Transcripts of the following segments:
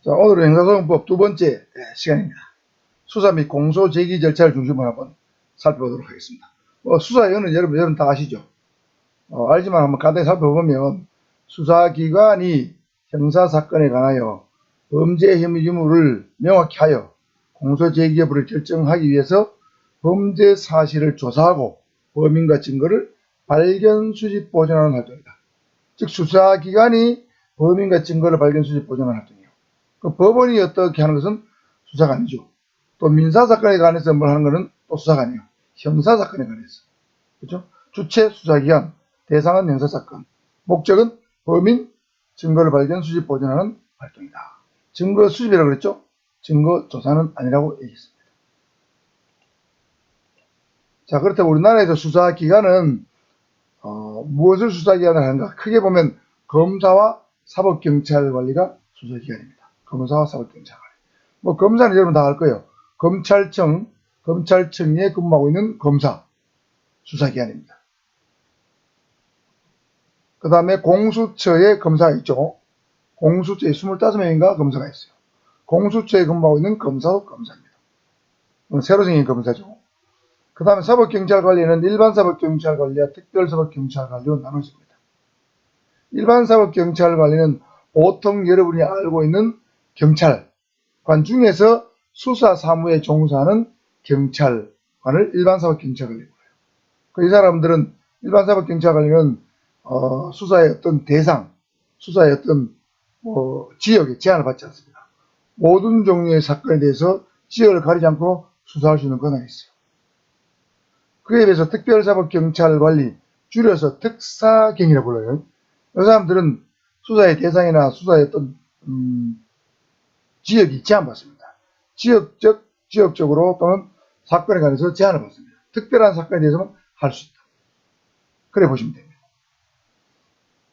자, 오늘은 형사소송법 두 번째 시간입니다. 수사 및 공소 제기 절차를 중심으로 한번 살펴보도록 하겠습니다. 수사의 의는 여러분 다 아시죠? 알지만 한번 간단히 살펴보면 수사기관이 형사사건에 관하여 범죄 혐의 유무를 명확히 하여 공소 제기 여부를 결정하기 위해서 범죄 사실을 조사하고 범인과 증거를 발견, 수집, 보존하는 활동이다. 즉 수사기관이 범인과 증거를 발견, 수집, 보존하는 활동이에요. 그 법원이 어떻게 하는 것은 수사가 아니죠. 또 민사사건에 관해서 뭘 하는 것은 또 수사가 아니에요. 형사사건에 관해서. 그렇죠? 주체 수사기관, 대상은 형사사건, 목적은 범인, 증거를 발견, 수집, 보존하는 활동이다. 증거 수집이라고 그랬죠? 증거 조사는 아니라고 얘기했습니다. 자, 그렇다고 우리나라에서 수사기관은 무엇을 수사기관을 하는가? 크게 보면 검사와 사법경찰관리가 수사기관입니다. 검사와 사법경찰관리. 검사는 여러분 다 알 거예요. 검찰청에 근무하고 있는 검사, 수사기관입니다. 그 다음에 공수처에 검사가 있죠. 공수처에 25명인가 검사가 있어요. 공수처에 근무하고 있는 검사도 검사입니다. 새로 생긴 검사죠. 그 다음에 사법경찰관리는 일반사법경찰관리와 특별사법경찰관리로 나눠집니다. 일반사법경찰관리는 보통 여러분이 알고 있는 경찰관 중에서 수사사무에 종사하는 경찰관을 일반사법경찰관리라고 해요. 이 사람들은 일반사법경찰관리는 수사의 어떤 대상, 수사의 어떤 지역에 제한을 받지 않습니다. 모든 종류의 사건에 대해서 지역을 가리지 않고 수사할 수 있는 권한이 있어요. 그에 비해서 특별사법경찰관리, 줄여서 특사경이라고 불러요. 이 사람들은 수사의 대상이나 수사의 어떤 지역이 제한받습니다. 지역적으로 또는 사건에 관해서 제한을 받습니다. 특별한 사건에 대해서는 할 수 있다. 그래 보시면 됩니다.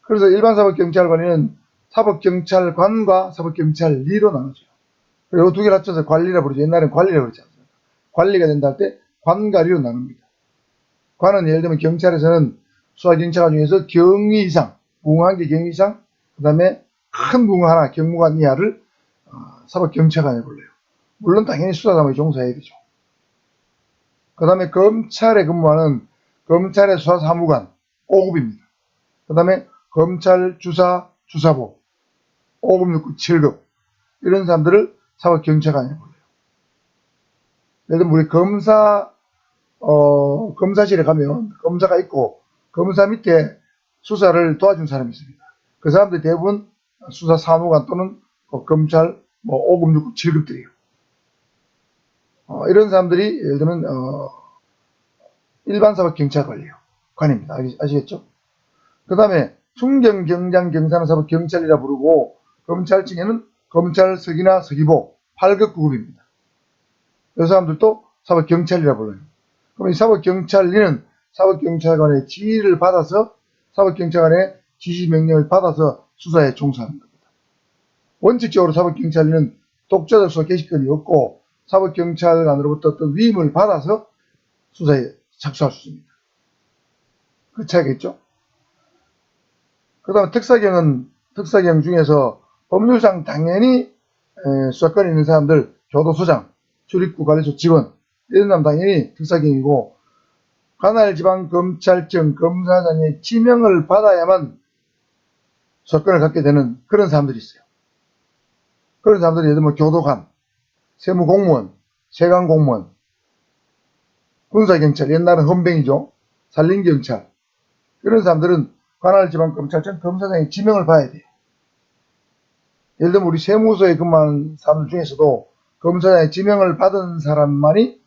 그래서 일반사법경찰관리는 사법경찰관과 사법경찰리로 나누죠. 그리고 이 두 개를 합쳐서 관리라 부르죠. 옛날에는 관리라고 그러지 않습니까? 관리가 된다 할 때 관관리로 나눕니다. 관은 예를 들면 경찰에서는 수사경찰관 중에서 경위 이상, 무궁한 게 경위 이상, 그 다음에 큰 무궁 하나, 경무관 이하를 사법경찰관이라고 불러요. 물론 당연히 수사사무에 종사해야 되죠. 그 다음에 검찰에 근무하는 검찰의 수사사무관 5급입니다. 그 다음에 검찰 주사부 5급, 6급, 7급 이런 사람들을 사법경찰관이라고 불러요. 예를 들면 우리 검사실에 가면 검사가 있고 검사 밑에 수사를 도와준 사람이 있습니다. 그 사람들이 대부분 수사사무관 또는 검찰 5급, 6급, 7급들이에요. 이런 사람들이 예를 들면 일반사법경찰관리예요. 관입니다. 아시겠죠? 그 다음에 순경, 경장, 경사는 사법경찰이라 부르고 검찰청에는 검찰서기나 서기보 8급, 9급입니다. 이 사람들도 사법경찰이라 불러요. 그럼 이 사법경찰리는 사법경찰관의 지휘를 받아서 사법경찰관의 지시명령을 받아서 수사에 종사하는 겁니다. 원칙적으로 사법경찰리는 독자적 수사 개시권이 없고 사법경찰관으로부터 어떤 위임을 받아서 수사에 착수할 수 있습니다. 그 차이가 있죠. 그 다음에 특사경 중에서 법률상 당연히 수사권이 있는 사람들, 교도소장, 출입구 관리소 직원 이런 사람 당연히 특사경이고 관할지방검찰청 검사장의 지명을 받아야만 수사권을 갖게 되는 그런 사람들이 있어요. 그런 사람들이 예를 들면 교도관, 세무공무원, 세관공무원, 군사경찰, 옛날은 헌병이죠. 산림경찰 이런 사람들은 관할지방검찰청 검사장의 지명을 받아야 돼요. 예를 들면 우리 세무서에 근무하는 사람들 중에서도 검사장의 지명을 받은 사람만이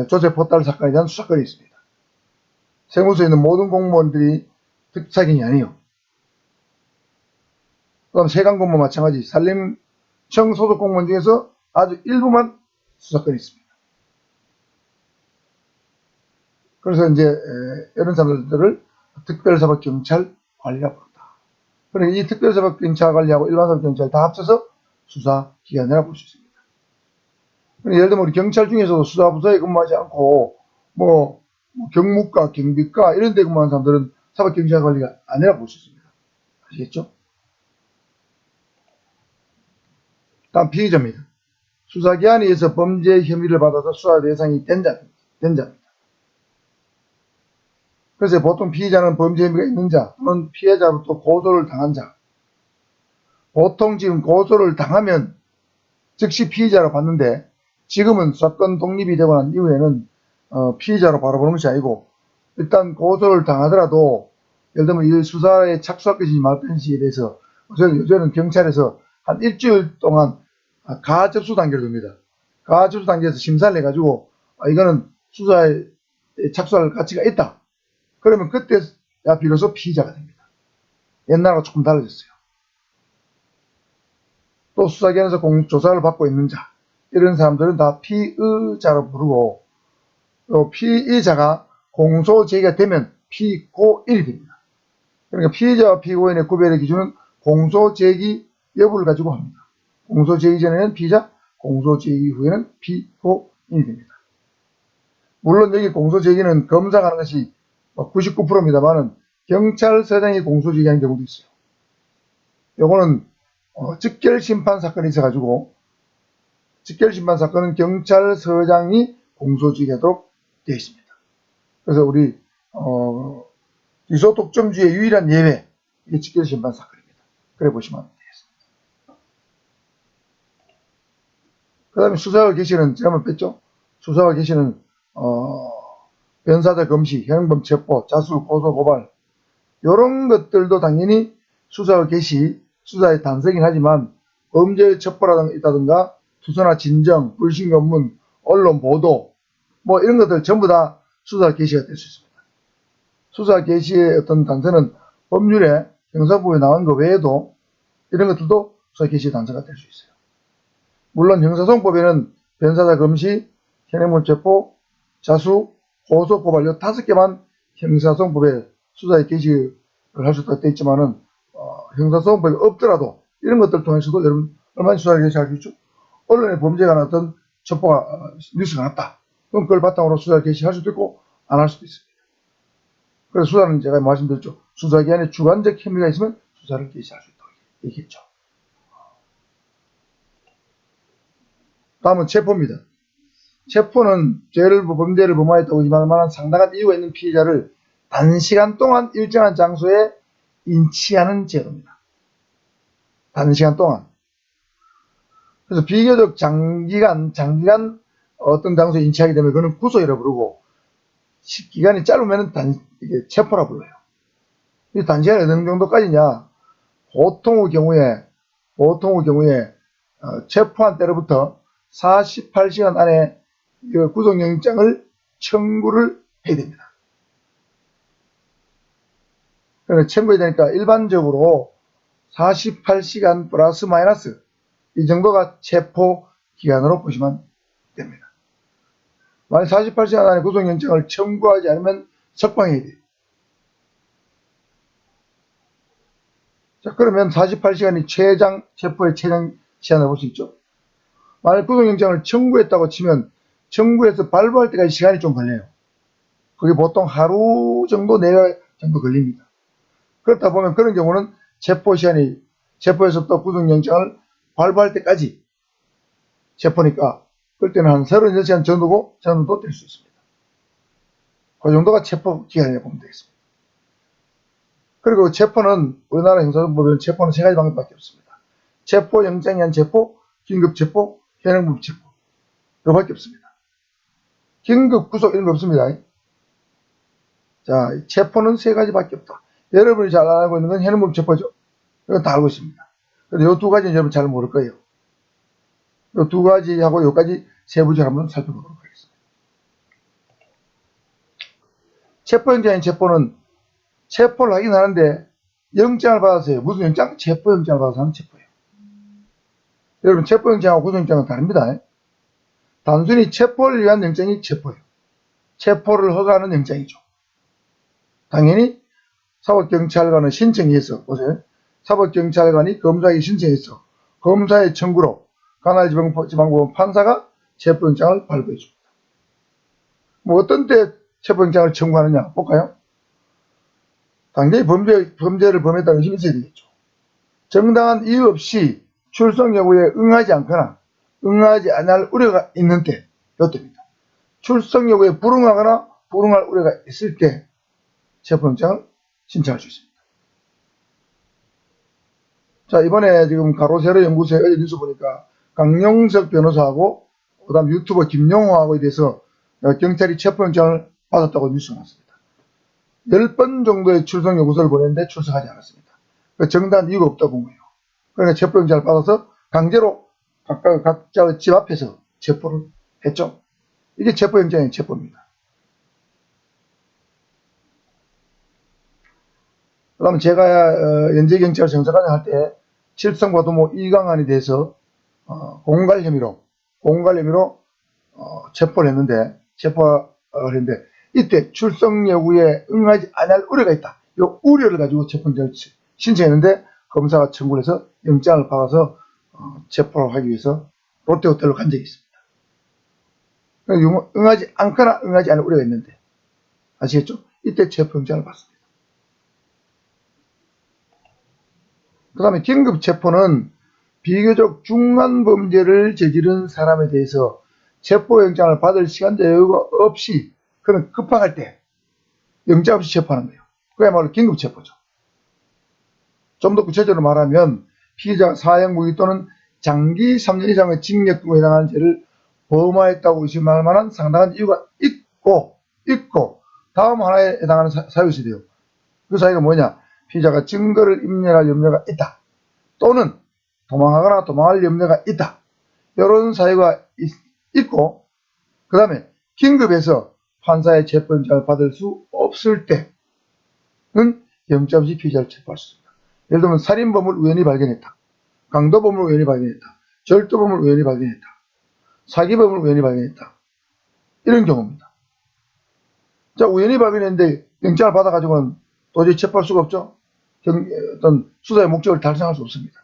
조세포탈 사건에 대한 수사권이 있습니다. 세무서에 있는 모든 공무원들이 특사경이 아니에요. 그 다음 세관공무원 마찬가지 산림청 소속 공무원 중에서 아주 일부만 수사권이 있습니다. 그래서 이제 이런 사람들을 특별사법경찰관리라고 부른다. 그러니까 이 특별사법경찰관리하고 일반사법경찰 다 합쳐서 수사기관이라고 볼 수 있습니다. 예를 들면 우리 경찰 중에서도 수사부서에 근무하지 않고 경무과, 경비과 이런 데 근무하는 사람들은 사법경찰관리가 아니라고 볼 수 있습니다. 아시겠죠? 다음 피의자입니다. 수사기관에 의해서 범죄 혐의를 받아서 수사 대상이 된 자입니다. 그래서 보통 피의자는 범죄 혐의가 있는 자 또는 피해자로부터 고소를 당한 자. 보통 지금 고소를 당하면 즉시 피의자로 봤는데 지금은 사건 독립이 되고 난 이후에는 피의자로 바로 보는 것이 아니고 일단 고소를 당하더라도 예를 들면 이 수사에 착수할 것인지 말 것인지에 대해서 요새는 경찰에서 한 일주일 동안 가접수 단계를 둡니다. 가접수 단계에서 심사를 해가지고 이거는 수사에 착수할 가치가 있다. 그러면 그때야 비로소 피의자가 됩니다. 옛날하고 조금 달라졌어요. 또 수사기관에서 조사를 받고 있는 자, 이런 사람들은 다 피의자로 부르고 또 피의자가 공소 제기가 되면 피고인이 됩니다. 그러니까 피의자와 피고인의 구별의 기준은 공소 제기 여부를 가지고 합니다. 공소 제기 전에는 피의자, 공소 제기 후에는 피고인이 됩니다. 물론 여기 공소 제기는 검사가 하는 것이 99%입니다만은 경찰서장이 공소 제기하는 경우도 있어요. 요거는 직결심판 사건이 있어가지고 직결심판 사건은 경찰서장이 공소 제기하도록 되어 있습니다. 그래서 우리 기소 독점주의 유일한 예외 이게 직결심판 사건입니다. 그래 보시면 되겠습니다. 그 다음에 수사와 개시는 제가 한번 뺐죠. 수사와 개시는 변사자 검시, 현행범 체포, 자수, 고소, 고발 이런 것들도 당연히 수사와 개시, 수사의 단서이긴 하지만 범죄 첩보라든가 있다든가 투서나 진정, 불신 검문, 언론 보도 뭐 이런 것들 전부 다 수사 개시가 될 수 있습니다. 수사 개시의 어떤 단서는 법률에 형사법에 나온 것 외에도 이런 것들도 수사 개시의 단서가 될 수 있어요. 물론 형사소송법에는 변사자 검시, 현행범 체포, 자수, 고소, 고발 이 5개만 형사소송법에 수사의 개시를 할 수 있다고 되어 있지만은 형사소송법이 없더라도 이런 것들 통해서도 여러분 얼마나 수사를 개시할 수 있죠? 언론에 범죄가 나왔던 첩보가 뉴스가 났다. 그럼 그걸 바탕으로 수사를 개시할 수도 있고 안 할 수도 있습니다. 그래서 수사는 제가 말씀드렸죠. 수사기관에 주관적 혐의가 있으면 수사를 개시할 수 있다고 얘기했죠. 다음은 체포입니다. 체포는 범죄를 범하였다고 할 만한 상당한 이유가 있는 피의자를 단시간 동안 일정한 장소에 인치하는 제도입니다. 단시간 동안. 그래서 비교적 장기간 어떤 장소에 인치하게 되면 그거는 구속이라고 부르고 기간이 짧으면 이게 체포라 불러요. 이 단시간이 어느 정도까지냐? 보통의 경우에 체포한 때로부터 48시간 안에 구속영장을 청구를 해야 됩니다. 그래서 청구해야 되니까 일반적으로 48시간 플러스 마이너스 이 정도가 체포 기간으로 보시면 됩니다. 만약 48시간 안에 구속영장을 청구하지 않으면 석방해야 돼요. 자, 그러면 48시간이 체포의 최장 시간을 볼 수 있죠. 만약 구속영장을 청구했다고 치면 청구해서 발부할 때까지 시간이 좀 걸려요. 그게 보통 하루 정도, 내일 정도 걸립니다. 그렇다 보면 그런 경우는 체포에서부터 구속영장을 발부할 때까지 체포니까 그럴 때는 한 36시간 정도 될 수 있습니다. 그 정도가 체포 기간이라고 보면 되겠습니다. 그리고 체포는 우리나라 형사법에는 체포는 3가지 방법밖에 없습니다. 체포영장에 의한 체포, 긴급체포, 현행범 체포 이거밖에 없습니다. 긴급 구속 이런 거 없습니다. 자, 체포는 3가지밖에 없다. 여러분이 잘 알고 있는 건 현행범 체포죠. 이건 다 알고 있습니다. 근데 이 2가지는 여러분 잘 모를 거예요. 이 2가지하고 여기까지 세부적으로 한번 살펴보도록 하겠습니다. 체포영장인 체포는 체포를 하긴 하는데 영장을 받았어요. 무슨 영장? 체포영장을 받아서 하는 체포예요. 여러분 체포영장하고 구속영장은 다릅니다. 단순히 체포를 위한 영장이 체포예요. 체포를 허가하는 영장이죠. 당연히 사법경찰관의 신청에 의해서 보세요. 사법경찰관이 검사에게 신청해서 검사의 청구로 관할지방법원 판사가 체포영장을 발부해 줍니다. 뭐 어떤 때 체포영장을 청구하느냐 볼까요? 당연히 범죄를 범했다는 의심이 있어야 되겠죠. 정당한 이유 없이 출석 요구에 응하지 않거나 응하지 않을 우려가 있는 때, 이때입니다. 출석 요구에 불응하거나 불응할 우려가 있을 때 체포영장을 신청할 수 있습니다. 자, 이번에 지금 가로세로 연구소에 어제 뉴스 보니까 강용석 변호사하고 그다음 유튜버 김용호하고에 대해서 경찰이 체포영장을 받았다고 뉴스가 났습니다. 10번 정도의 출석 요구서를 보냈는데 출석하지 않았습니다. 정당한 이유가 없다고 본 거예요. 그러니까 체포영장을 받아서 강제로 각자 집 앞에서 체포를 했죠. 이게 체포영장의 체포입니다. 그 다음에 제가 연재경찰 정사관을 할 때 칠성과 도모 이강한에 대해서 공갈 혐의로 체포를 했는데 이때 출석 요구에 응하지 않을 우려가 있다. 이 우려를 가지고 체포영장을 신청했는데 검사가 청구를 해서 영장을 받아서 체포를 하기 위해서 롯데호텔로 간 적이 있습니다. 응하지 않거나 응하지 않을 우려가 있는데 아시겠죠? 이때 체포영장을 받습니다. 그 다음에 긴급체포는 비교적 중한 범죄를 저지른 사람에 대해서 체포영장을 받을 시간도 여유가 없이 그런 급박할 때 영장 없이 체포하는 거예요. 그야말로 긴급체포죠. 좀 더 구체적으로 말하면 피의자가 사형 무기 또는 장기 3년 이상의 징역등에 해당하는 죄를 범하였다고 의심할 만한 상당한 이유가 있고 다음 하나에 해당하는 사유가 돼요. 그 사유가 뭐냐? 피의자가 증거를 인멸할 염려가 있다. 또는 도망하거나 도망할 염려가 있다. 이런 사유가 있고 그 다음에 긴급해서 판사의 체포영장을 받을 수 없을 때는 영장 없이 피의자를 체포할 수 있습니다. 예를 들면 살인범을 우연히 발견했다. 강도범을 우연히 발견했다. 절도범을 우연히 발견했다. 사기범을 우연히 발견했다. 이런 경우입니다. 자, 우연히 발견했는데 영장을 받아가지고는 도저히 체포할 수가 없죠. 어떤 수사의 목적을 달성할 수 없습니다.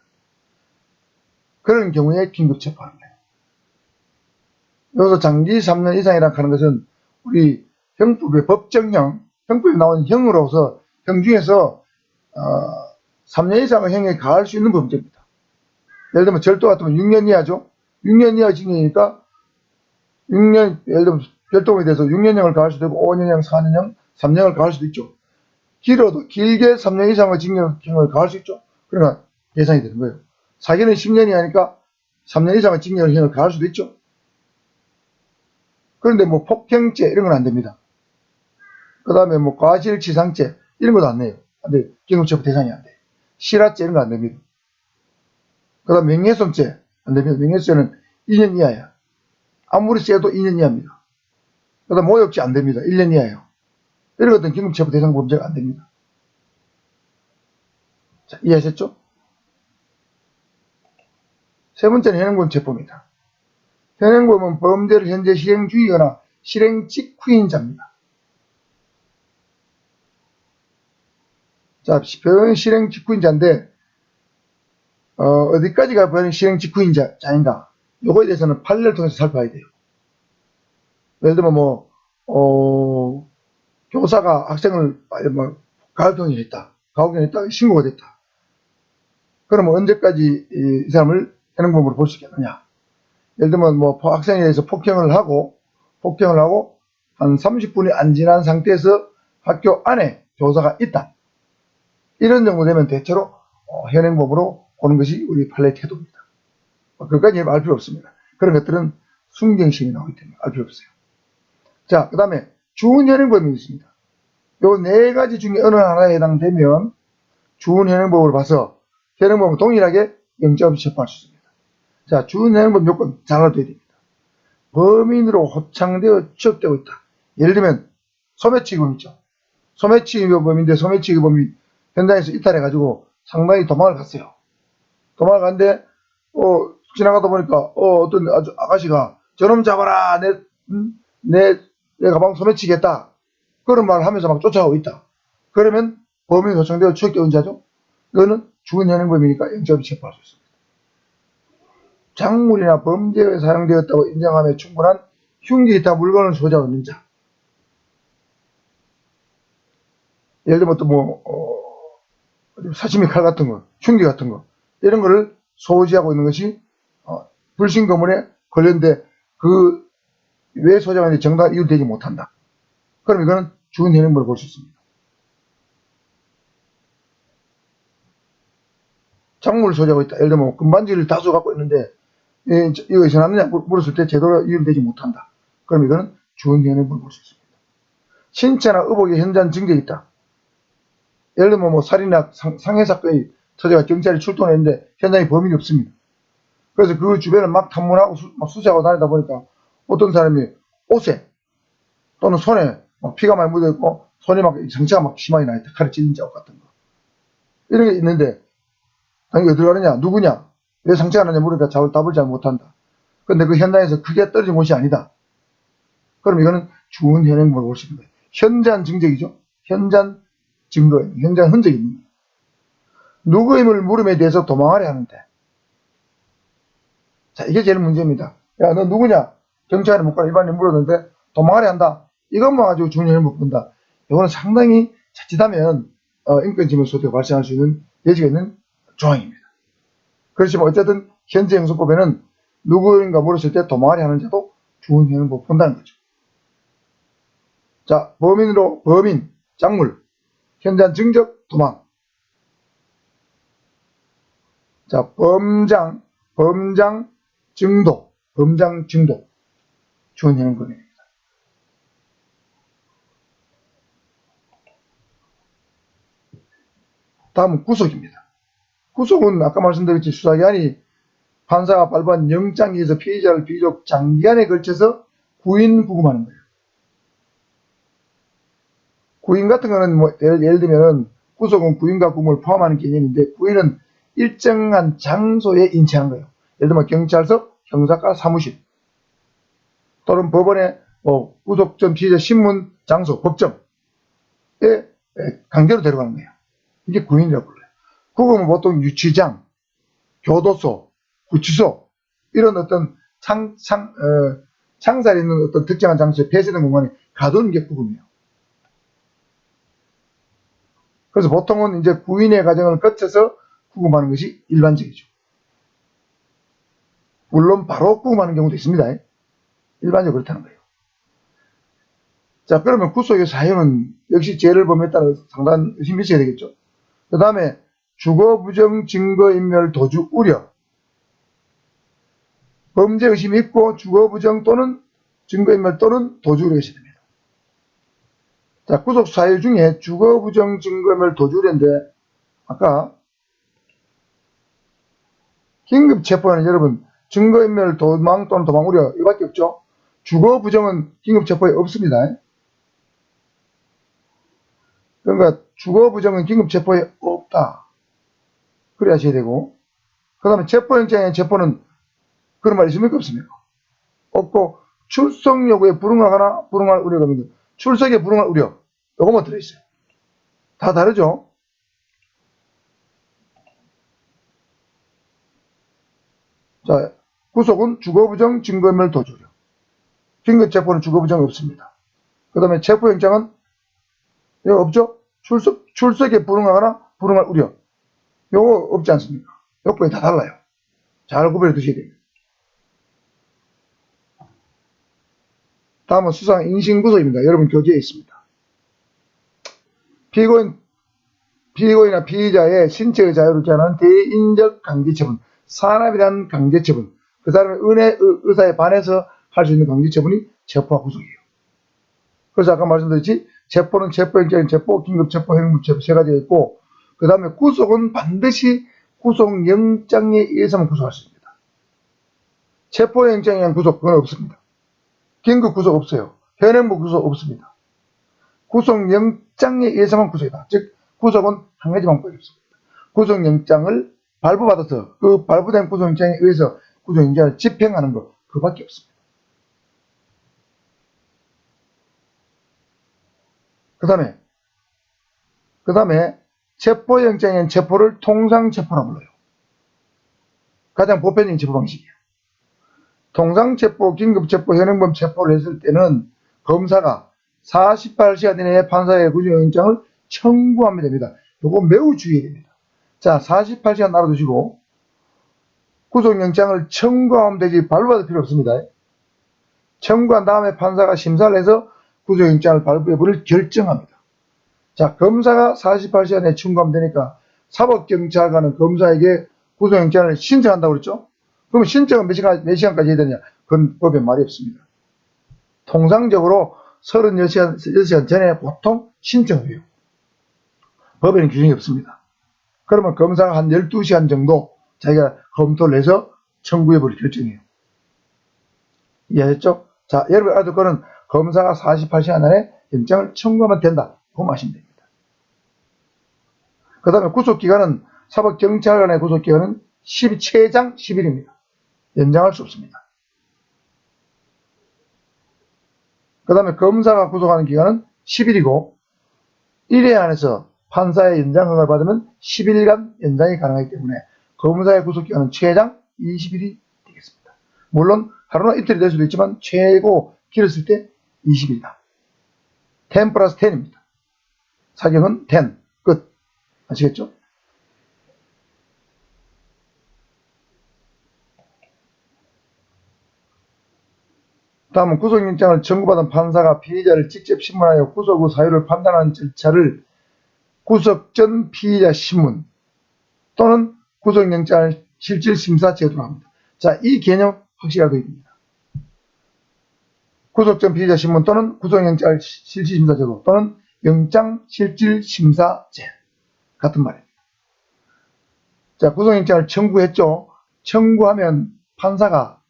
그런 경우에 긴급 체포하는 거예요. 여기서 장기 3년 이상이라고 하는 것은 우리 형법의 법정형, 형법에 나온 형으로서 형 중에서 3년 이상의 형에 가할 수 있는 범죄입니다. 예를 들면 절도 같으면 6년 이하죠. 6년 이하 징역이니까 6년, 예를 들면 절도범에 대해서 6년형을 가할 수도 있고 5년형, 4년형, 3년을 가할 수도 있죠. 길어도 길게 3년 이상의 징역형을 가할 수 있죠. 그러니까 예상이 되는 거예요. 사기는 10년이 하니까 3년 이상의 징역형을 가할 수도 있죠. 그런데 뭐 폭행죄 이런 건 안 됩니다. 그 다음에 뭐 과실치상죄 이런 것도 안 내요. 근데 긴급체포 대상이 안 돼요. 실화죄 이런 거 안 됩니다. 그 다음 명예훼손죄 안 됩니다. 명예훼손죄는 2년 이하야. 아무리 세도 2년 이하입니다. 그 다음 모욕죄 안 됩니다. 1년 이하예요. 이런 것들은 긴급체포 대상 범죄가 안 됩니다. 자, 이해하셨죠? 세 번째는 현행범 체포입니다. 현행범은 범죄를 현재 실행 중이거나 실행 직후인 자입니다. 자, 변 실행 직후인 자인데 어디까지가 변 실행 직후인 자인가? 요거에 대해서는 판례를 통해서 살펴봐야 돼요. 예를 들면 교사가 학생을 가혹행위를 했다. 가혹행위를 했다. 신고가 됐다. 그러면 언제까지 이 사람을 현행범으로 볼 수 있겠느냐? 예를 들면 학생에 대해서 폭행을 하고 한 30분이 안 지난 상태에서 학교 안에 교사가 있다. 이런 정도 되면 대체로 현행범으로 보는 것이 우리 판례 태도입니다. 그것까지 알 필요 없습니다. 그런 것들은 순경심이 나오기 때문에 알 필요 없어요. 자, 그 다음에 주운 현행범이 있습니다. 요 네 가지 중에 어느 하나에 해당되면 주운 현행범을 봐서 현행범은 동일하게 영장 없이 체포할 수 있습니다. 자, 주운 현행범 요건 잘 알아둬야 됩니다. 범인으로 호창되어 취업되고 있다. 예를 들면 소매치기범 있죠. 소매치기범인데 소매치기범이 현장에서 이탈해가지고 상당히 도망을 갔어요. 도망을 갔는데 지나가다 보니까 어떤 아가씨가 저놈 잡아라 내 가방 소매치겠다 그런 말을 하면서 막 쫓아가고 있다. 그러면 범인이 호창되어 취업되어 자죠. 이거는 주운 현행범이니까 영장 없이 체포할 수 있습니다. 작물이나 범죄에 사용되었다고 인정함에 충분한 흉기 기타 물건을 소지하고 있는 자. 예를 들면 또 사시미 칼 같은 거, 흉기 같은 거 이런 거를 소지하고 있는 것이 불신 거물에 관련돼 그 왜 소지하는지 정당 이유를 대지 못한다. 그럼 이거는 주은 현행물을 볼 수 있습니다. 작물을 소지하고 있다. 예를 들면 금반지를 다수 갖고 있는데 이거 이선하느냐 물었을 때 제대로 이유를 대지 못한다. 그럼 이거는 주은 현행물을 볼 수 있습니다. 신체나 의복에 현저한 증거가 있다. 예를 들면 뭐 살인이나 상해 사건이 터져가 경찰이 출동했는데 현장에 범인이 없습니다. 그래서 그 주변을 막 탐문하고 수사하고 다니다 보니까 어떤 사람이 옷에 또는 손에 막 피가 많이 묻어있고 손이 막 상처가 막 심하게 나있다. 칼에 찔린 자국 같은 거. 이런 게 있는데 당연히 어디로 가느냐? 누구냐? 왜 상처가 나냐 물으니까 답을 잘 못한다. 근데 그 현장에서 크게 떨어진 곳이 아니다. 그럼 이거는 주은 현행물을 볼 수 있는 거예요. 현저한 증적이죠. 현저한 증거, 현저한 흔적이 있는 거예요. 누구임을 물음에 대해서 도망하려 하는데. 자, 이게 제일 문제입니다. 야, 너 누구냐? 경찰에 못 가라 일반인 물었는데 도망하려 한다. 이것만 가지고 주은 현행물 본다. 이거는 상당히 자칫하면 인권침해 소지가 발생할 수 있는 여지가 있는 조항입니다. 그렇지만 어쨌든 현재 형사법에는 누구인가 물었을 때 도망하려 하는 자도 주은 현행물 본다는 거죠. 자, 범인, 작물, 현저한 증적, 도망. 자, 범장, 증도, 주은 현행법입니다. 다음은 구속입니다. 구속은 아까 말씀드렸지 수사기관이 판사가 발부한 영장에 의해서 피의자를 비교적 장기간에 걸쳐서 구인 구금하는 거예요. 구인 같은 거는 뭐 예를 들면 구속은 구인과 구금을 포함하는 개념인데 구인은 일정한 장소에 인치하는 거예요. 예를 들면 경찰서, 형사과 사무실 또는 법원의 구속 전 피의자 신문 장소, 법정에 강제로 데려가는 거예요. 이게 구인이라고 불러요. 구금은 보통 유치장, 교도소, 구치소 이런 어떤 창살이 있는 어떤 특정한 장소에 폐쇄된 공간에 가두는 게 구금이에요. 그래서 보통은 이제 구인의 과정을 거쳐서 구금하는 것이 일반적이죠. 물론 바로 구금하는 경우도 있습니다. 일반적으로 그렇다는 거예요. 자, 그러면 구속의 사유는 역시 죄를 범했에 따라 상당한 의심이 있어야 되겠죠. 그 다음에 주거 부정 증거인멸 도주 우려. 범죄 의심이 있고 주거 부정 또는 증거인멸 또는 도주 우려가 있어야 됩니다. 자, 구속 사유 중에 주거 부정 증거인멸 도주 우려인데 아까 긴급 체포는 여러분 증거인멸 도망 또는 도망 우려 이거밖에 없죠. 주거 부정은 긴급 체포에 없습니다. 그러니까 주거 부정은 긴급 체포에 없다. 그래 하셔야 되고 그 다음에 체포영장의 체포는 그런 말이 있습니까? 없습니까? 없고 출석 요구에 불응하거나 불응할 우려가 있는데 출석에 불응할 우려 요거만 들어있어요. 다 다르죠? 자, 구속은 주거부정 증거인멸 도주려. 긴급체포는 주거부정이 없습니다. 그 다음에 체포영장은 이거 없죠? 출석에 불응하거나 불응할 우려 요거 없지 않습니까? 요거에 다 달라요. 잘 구별해 두셔야 됩니다. 다음은 수상 인신구속입니다. 여러분 교재에 있습니다. 피고인이나 피의자의 신체의 자유를 제한하는 대인적 강제처분, 산업이라는 강제처분, 그 사람의 의사에 반해서 할 수 있는 강제처분이 체포와 구속이에요. 그래서 아까 말씀드렸지 체포는 체포영장인 체포, 긴급체포, 행무체포 세 가지가 있고 그 다음에 구속은 반드시 구속영장에 의해서만 구속할 수 있습니다. 체포영장에 의한 구속 그건 없습니다. 긴급구속 없어요. 현행부 구속 없습니다. 구속영장에 의해서만 구속이다. 즉 구속은 한 가지 방법이 없습니다. 구속영장을 발부받아서 그 발부된 구속영장에 의해서 구속영장을 집행하는 것 그밖에 없습니다. 그 다음에 체포영장엔 체포를 통상체포라고 불러요. 가장 보편적인 체포 방식이에요. 통상체포, 긴급체포, 현행범 체포를 했을 때는 검사가 48시간 이내에 판사의 구속영장을 청구하면 됩니다. 이거 매우 주의해야 됩니다. 자, 48시간 알아두시고 구속영장을 청구하면 되지 발부받을 필요 없습니다. 청구한 다음에 판사가 심사를 해서 구속영장을 발부 여부를 결정합니다. 자, 검사가 48시간 내에 청구하면 되니까 사법경찰관은 검사에게 구속영장을 신청한다고 그랬죠? 그럼 신청은 몇 시간까지 해야 되냐? 그건 법에 말이 없습니다. 통상적으로 36시간 전에 보통 신청을 해요. 법에는 규정이 없습니다. 그러면 검사가 한 12시간 정도 자기가 검토를 해서 청구 여부를 결정해요. 이해하셨죠? 자, 여러분 알아둘 거는 검사가 48시간 안에 영장을 청구하면 된다. 그거 아시면 됩니다. 그 다음에 구속기간은 사법경찰관의 구속기간은 최장 10일입니다. 연장할 수 없습니다. 그 다음에 검사가 구속하는 기간은 10일이고 1회 안에서 판사의 연장 허가를 받으면 10일간 연장이 가능하기 때문에 검사의 구속기간은 최장 20일이 되겠습니다. 물론 하루나 이틀이 될 수도 있지만 최고 길었을 때 20일이다. 10 플러스 10입니다. 사경은 10, 끝. 아시겠죠? 다음은 구속영장을 청구받은 판사가 피의자를 직접 신문하여 구속 후 사유를 판단하는 절차를 구속 전 피의자 신문 또는 구속영장을 실질심사 제도로 합니다. 자, 이 개념 확실하게 됩니다. 구속 전 피의자 신문 또는 구속영장 실질심사 제도 또는 영장 실질심사제 같은 말입니다. 자, 구속영장을 청구했죠. 청구하면 판사가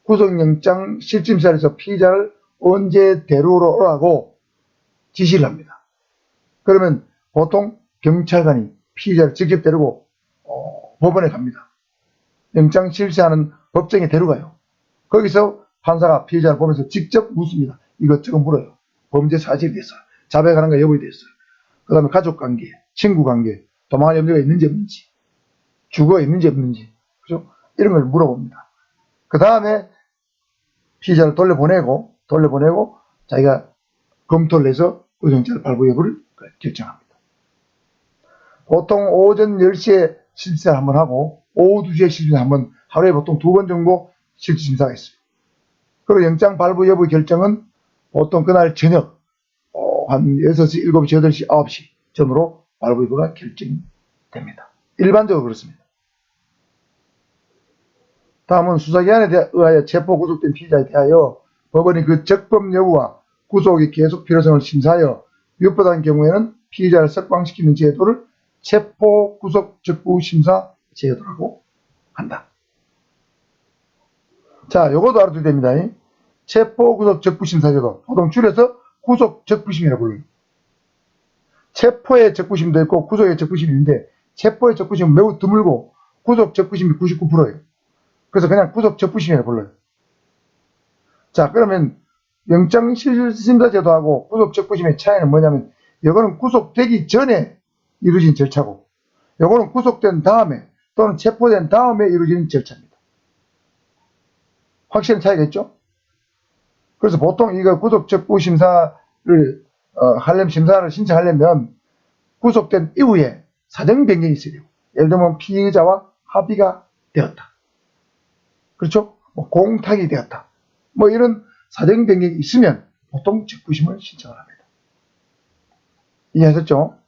구속영장 실질심사에서 피의자를 언제 데려오러 오라고 지시를 합니다. 그러면 보통 경찰관이 피의자를 직접 데리고 법원에 갑니다. 영장 실시하는 법정에 데려가요. 거기서 판사가 피의자를 보면서 직접 묻습니다. 이것저것 물어요. 범죄 사실에 대해서, 자백하는 거 여부에 대해서, 그 다음에 가족관계, 친구관계, 도망할 염려가 있는지 없는지, 주거가 있는지 없는지, 그죠? 이런 걸 물어봅니다. 그 다음에 피의자를 돌려보내고 자기가 검토를 해서 구속영장을 발부 여부를 결정합니다. 보통 오전 10시에 실질심사를 한번 하고 오후 2시에 실질심사 한번, 하루에 보통 2번 정도 실질심사가 있어요. 그리고 영장 발부 여부 결정은 보통 그날 저녁 한 6시, 7시, 8시, 9시 전후로 발부 여부가 결정됩니다. 일반적으로 그렇습니다. 다음은 수사기한에 의하여 체포 구속된 피의자에 대하여 법원이 그 적법 여부와 구속의 계속 필요성을 심사하여 위법하다는 경우에는 피의자를 석방시키는 제도를 체포 구속 적부 심사 제도라고 한다. 자, 요것도 알아둬야 됩니다. 체포 구속 적부 심사 제도, 보통 줄여서 구속 적부심이라고 불러요. 체포의 적부심도 있고 구속의 적부심이 있는데 체포의 적부심은 매우 드물고 구속 적부심이 99%예요. 그래서 그냥 구속 적부심이라고 불러요. 자, 그러면 영장 실질심사 제도하고 구속 적부심의 차이는 뭐냐면, 이거는 구속되기 전에 이루어진 절차고, 이거는 구속된 다음에 또는 체포된 다음에 이루어지는 절차입니다. 확실한 차이가 있죠? 그래서 보통 이거 구속 적부심사를 심사를 신청하려면 구속된 이후에 사정 변경이 있어야 돼요. 예를 들면 피의자와 합의가 되었다. 그렇죠? 공탁이 되었다. 이런 사정 변경이 있으면 보통 적부심을 신청을 합니다. 이해하셨죠?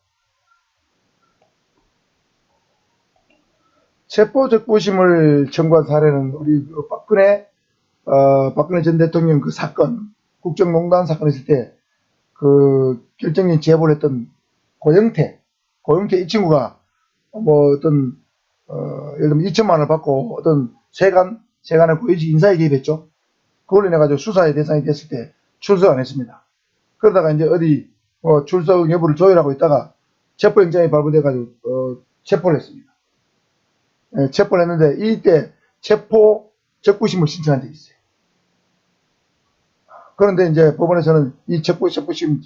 체포 적부심을 청구한 사례는 우리 박근혜 전 대통령 그 사건, 국정농단 사건 있을 때 그 결정적인 제보를 했던 고영태 이 친구가 예를 들면 2천만 원을 받고 어떤 세간의 고위직 인사에 개입했죠. 그걸로 인해 가지고 수사의 대상이 됐을 때 출석 안 했습니다. 그러다가 이제 어디 출석 여부를 조율하고 있다가 체포영장이 발부돼 가지고 체포를 했습니다. 체포를 했는데 이때 체포 적부심을 신청한 적이 있어요. 그런데 이제 법원에서는 이 적부심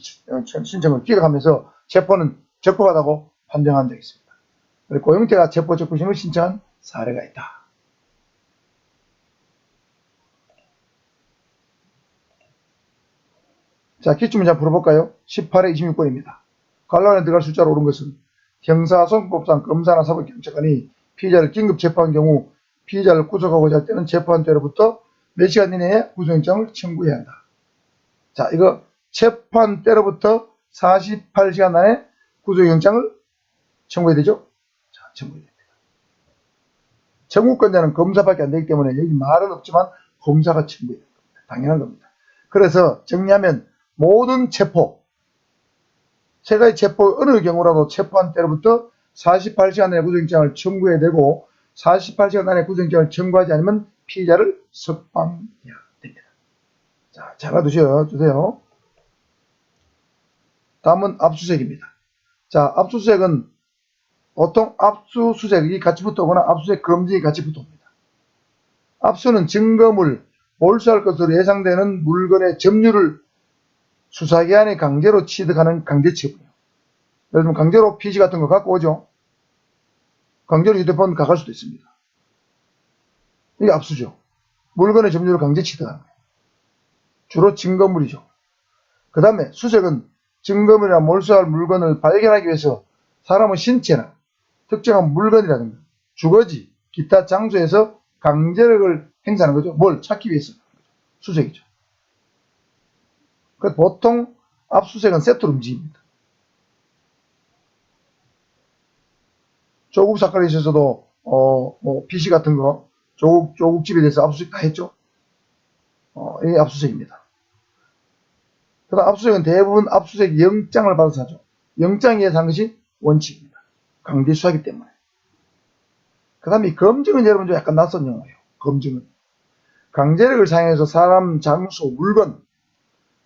신청을 기각하면서 체포는 적법하다고 판정한 적이 있습니다. 그리고 고영태가 체포 적부심을 신청한 사례가 있다. 자, 기출문제 풀어볼까요? 18회 26번입니다. 관란에 들어갈 숫자로 옳은 것은 형사소송법상 검사나 사법경찰관이 피의자를 긴급 체포한 경우 피의자를 구속하고자 할 때는 체포한 때로부터 몇 시간 이내에 구속영장을 청구해야 한다. 자, 이거 체포한 때로부터 48시간 안에 구속영장을 청구해야 되죠? 자, 청구해야 됩니다. 청구권자는 검사밖에 안 되기 때문에 여기 말은 없지만 검사가 청구해야 됩니다. 당연한 겁니다. 그래서 정리하면 모든 체포, 세가지 체포 어느 경우라도 체포한 때로부터 48시간 안에 구속영장을 청구해야 되고 48시간 안에 구속영장을 청구하지 않으면 피의자를 석방해야 됩니다. 자, 잘 알아두세요. 다음은 압수수색입니다. 자, 압수수색은 보통 압수수색이 같이 붙어오거나 압수수색 검증이 같이 붙어옵니다. 압수는 증거물, 몰수할 것으로 예상되는 물건의 점유를 수사기관에 강제로 취득하는 강제취업이에요. 예를 들면 강제로 PC 같은 거 갖고 오죠. 강제로 휴대폰 가갈 수도 있습니다. 이게 압수죠. 물건의 점유를 강제 취득하는 거예요. 주로 증거물이죠. 그 다음에 수색은 증거물이나 몰수할 물건을 발견하기 위해서 사람의 신체나 특정한 물건이라든가 주거지, 기타 장소에서 강제력을 행사하는 거죠. 뭘 찾기 위해서. 수색이죠. 그래서 보통 압수수색은 세트로 움직입니다. 조국 사건에 있어서도 PC 같은 거 조국 집에 대해서 압수수색 다 했죠. 이게 압수수색입니다. 그다음 압수수색은 대부분 압수수색 영장을 받아서 하죠. 영장에 의해서 한 것이 원칙입니다. 강제 수사기 때문에. 그 다음에 검증은 여러분 좀 약간 낯선 용어예요. 검증은 강제력을 사용해서 사람, 장소,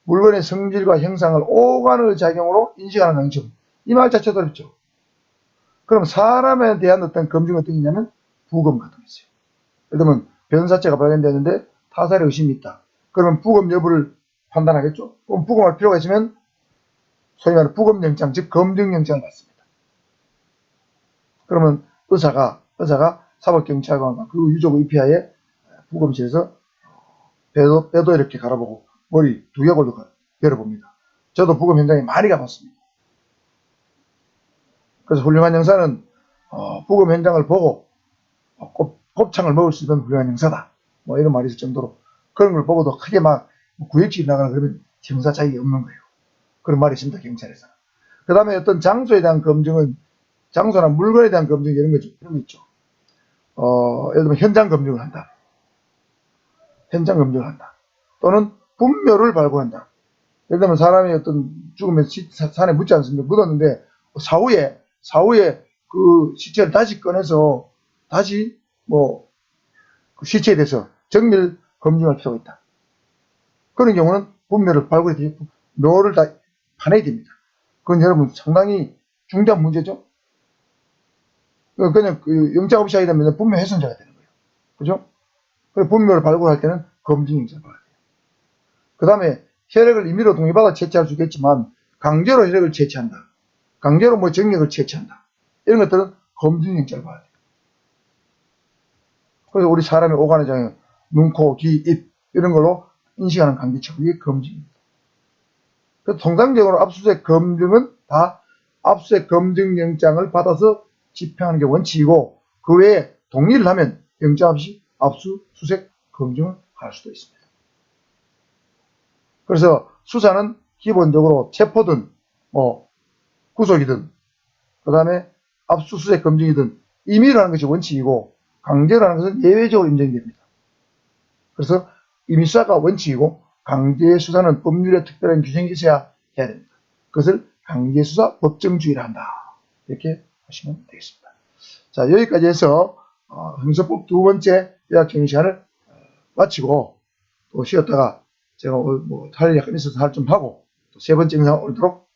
물건의 성질과 형상을 오간의 작용으로 인식하는 강점. 이 말 자체도 어렵죠. 그럼 사람에 대한 어떤 검증은 어떤 게 있냐면 부검 같은 게 있어요. 예를 들면 변사체가 발견되는데 타살의 의심이 있다. 그러면 부검 여부를 판단하겠죠. 그럼 부검할 필요가 있으면 소위 말하는 부검영장, 즉 검증영장을 받습니다. 그러면 의사가 사법경찰관과 그 유족 의피하에 부검실에서 배도 이렇게 갈아보고 머리 두개골도 열어봅니다. 저도 부검 현장에 많이 가봤습니다. 그래서 훌륭한 형사는 부검 현장을 보고 곱창을 먹을 수 있는 훌륭한 형사다. 뭐 이런 말이 있을 정도로 그런 걸 보고도 크게 막 구역질 나가나 그러면 형사 자격이 없는 거예요. 그런 말이 있습니다. 경찰에서. 그 다음에 어떤 장소에 대한 검증은 장소나 물건에 대한 검증 이런 거 있죠. 예를 들면 현장 검증을 한다. 또는 분묘를 발굴한다. 예를 들면 사람이 어떤 죽으면 산에 묻지 않습니까? 묻었는데 사후에 그 시체를 다시 꺼내서 다시 그 시체에 대해서 정밀 검증할 필요가 있다. 그런 경우는 분묘를 발굴해야 되고 묘를 다 파내야 됩니다. 그건 여러분 상당히 중대한 문제죠. 그냥 그 영장 없이 하게 되면 분묘 훼손자가 되는 거예요. 그죠? 그래서 분묘를 발굴할 때는 검증영장을 받아야 돼요. 그 다음에 혈액을 임의로 동의받아 채취할 수 있겠지만 강제로 혈액을 채취한다. 강제로 정액을 채취한다. 이런 것들은 검증영장을 받아야 돼요. 그래서 우리 사람의 오간의 장애, 눈, 코, 귀, 입 이런 걸로 인식하는 강제처분, 이게 검증입니다. 그래서 통상적으로 압수수색 검증은 다 압수수색 검증영장을 받아서 집행하는 게 원칙이고 그 외에 동의를 하면 영장 없이 압수수색 검증을 할 수도 있습니다. 그래서 수사는 기본적으로 체포든 구속이든 그 다음에 압수수색 검증이든 임의로 하는 것이 원칙이고 강제로 하는 것은 예외적으로 인정됩니다. 그래서 임의수사가 원칙이고 강제수사는 법률에 특별한 규정이 있어야 해야 됩니다. 그것을 강제수사 법정주의라 한다. 이렇게 보시면 되겠습니다. 자, 여기까지 해서 형사법 두 번째 요약정리 시간을 마치고 또 쉬었다가 제가 할 약간 있어서 할 좀 하고 또 세 번째 영상 오도록